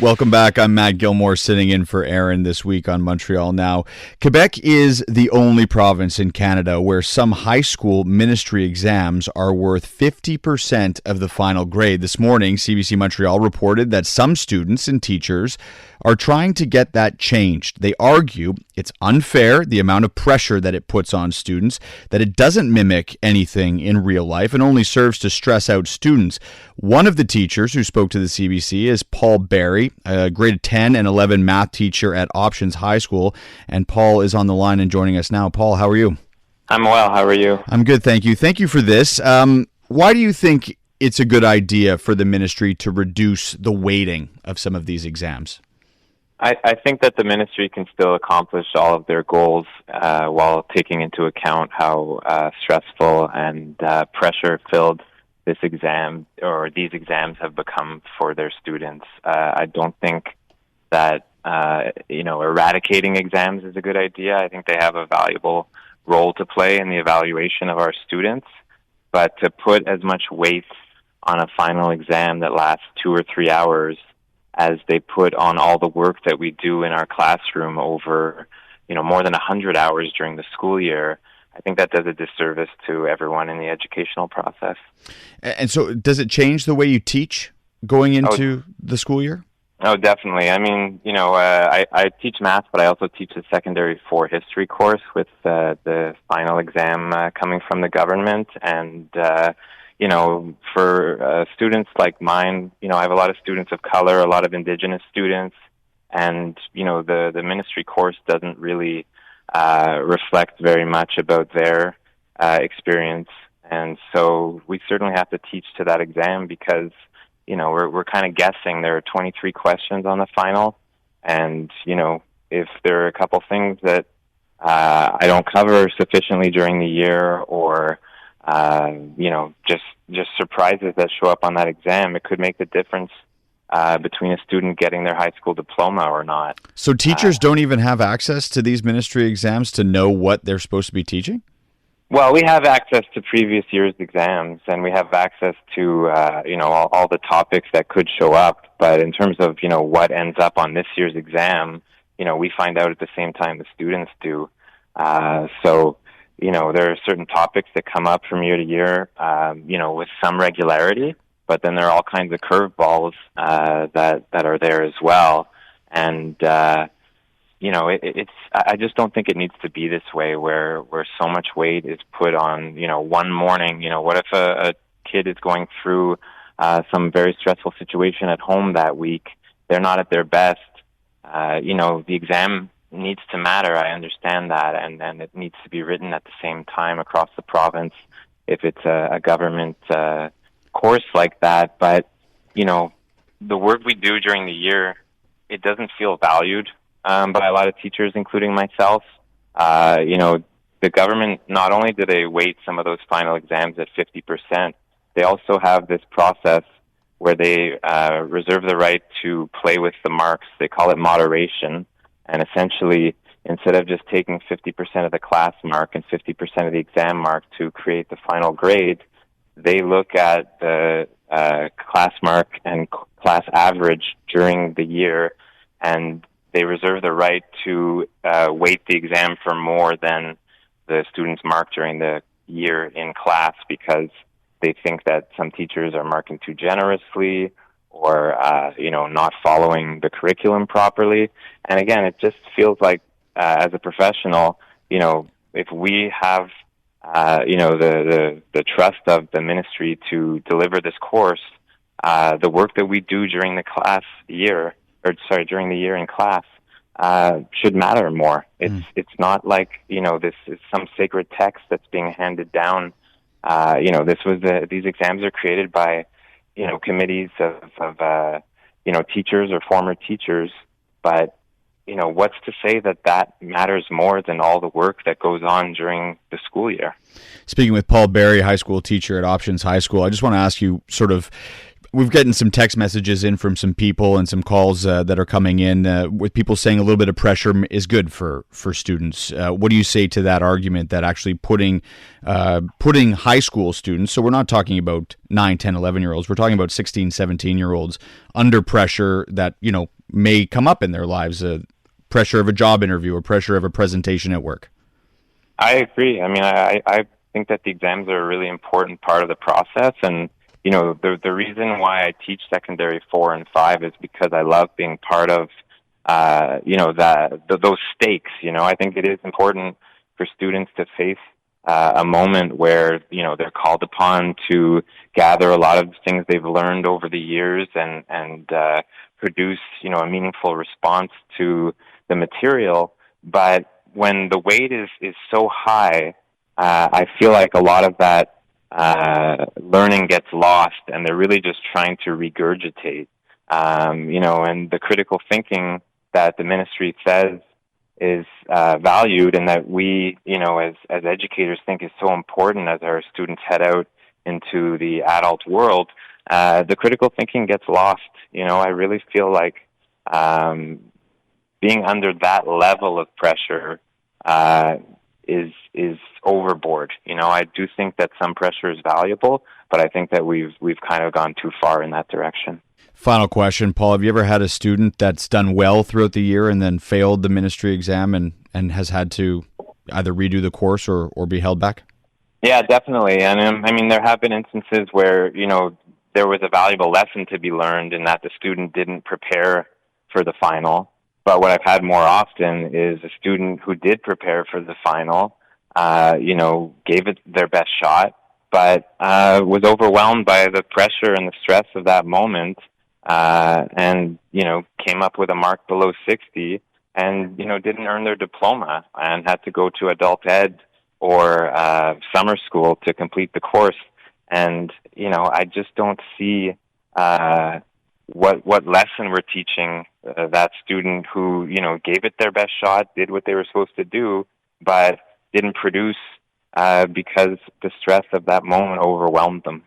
Welcome back. I'm Matt Gilmour, sitting in for Aaron this week on Montreal Now. Quebec is the only province in Canada where some high school ministry exams are worth 50% of the final grade. This morning, CBC Montreal reported that some students and teachers are trying to get that changed. They argue it's unfair, the amount of pressure that it puts on students, that it doesn't mimic anything in real life and only serves to stress out students. One of the teachers who spoke to the CBC is Paul Barry, a grade 10 and 11 math teacher at Options High School. And Paul is on the line and joining us now. Paul, how are you? I'm well. How are you? I'm good, thank you. Thank you for this. Why do you think it's a good idea for the ministry to reduce the weighting of some of these exams? I think that the ministry can still accomplish all of their goals while taking into account how stressful and pressure-filled this exam or these exams have become for their students. I don't think that eradicating exams is a good idea. I think they have a valuable role to play in the evaluation of our students, but to put as much weight on a final exam that lasts 2 or 3 hours as they put on all the work that we do in our classroom over, more than 100 hours during the school year, I think that does a disservice to everyone in the educational process. And so does it change the way you teach going into the school year? Oh, definitely. I mean, I teach math, but I also teach a secondary 4 history course with the final exam coming from the government. And, for students like mine, I have a lot of students of color, a lot of Indigenous students, and, the ministry course doesn't really reflect very much about their experience. And so we certainly have to teach to that exam because, we're kind of guessing. There are 23 questions on the final, and, if there are a couple things that I don't cover sufficiently during the year or just surprises that show up on that exam, it could make the difference between a student getting their high school diploma or not. So teachers don't even have access to these ministry exams to know what they're supposed to be teaching? Well, we have access to previous year's exams, and we have access to, all the topics that could show up. But in terms of, what ends up on this year's exam, we find out at the same time the students do. There are certain topics that come up from year to year, with some regularity, but then there are all kinds of curveballs that are there as well. And, I just don't think it needs to be this way where so much weight is put on, one morning. What if a kid is going through some very stressful situation at home that week? They're not at their best. The exam needs to matter. I understand that, and it needs to be written at the same time across the province if it's a government course like that. But the work we do during the year, it doesn't feel valued by a lot of teachers, including myself. The government, not only do they weight some of those final exams at 50%, they also have this process where they reserve the right to play with the marks. They call it moderation. And essentially, instead of just taking 50% of the class mark and 50% of the exam mark to create the final grade, they look at the class mark and class average during the year, and they reserve the right to weight the exam for more than the student's mark during the year in class because they think that some teachers are marking too generously or, not following the curriculum properly. And again, it just feels like, as a professional, if we have, the trust of the ministry to deliver this course, the work that we do during the during the year in class, should matter more. It's not like, this is some sacred text that's being handed down. These exams are created by, committees of teachers or former teachers, but, what's to say that matters more than all the work that goes on during the school year? Speaking with Paul Barry, high school teacher at Options High School, I just want to ask you sort of We've gotten some text messages in from some people and some calls that are coming in with people saying a little bit of pressure is good for students. What do you say to that argument that actually putting high school students, so we're not talking about 9, 10, 11-year-olds, we're talking about 16, 17-year-olds under pressure that, may come up in their lives, pressure of a job interview or pressure of a presentation at work? I agree. I mean, I think that the exams are a really important part of the process, and the reason why I teach secondary 4 and 5 is because I love being part of, those stakes. I think it is important for students to face a moment where, they're called upon to gather a lot of things they've learned over the years and produce, a meaningful response to the material. But when the weight is so high, I feel like a lot of that learning gets lost, and they're really just trying to regurgitate, and the critical thinking that the ministry says is valued and that we, as educators think is so important as our students head out into the adult world, the critical thinking gets lost. I really feel like being under that level of pressure is overboard. I do think that some pressure is valuable, but I think that we've kind of gone too far in that direction. Final question, Paul. Have you ever had a student that's done well throughout the year and then failed the ministry exam and has had to either redo the course or be held back? Yeah, definitely. And I mean, there have been instances where, there was a valuable lesson to be learned in that the student didn't prepare for the final. But what I've had more often is a student who did prepare for the final, gave it their best shot, but was overwhelmed by the pressure and the stress of that moment, and came up with a mark below 60, and didn't earn their diploma and had to go to adult ed or summer school to complete the course. And I just don't see what lesson we're teaching that student who, gave it their best shot, did what they were supposed to do, but didn't produce because the stress of that moment overwhelmed them.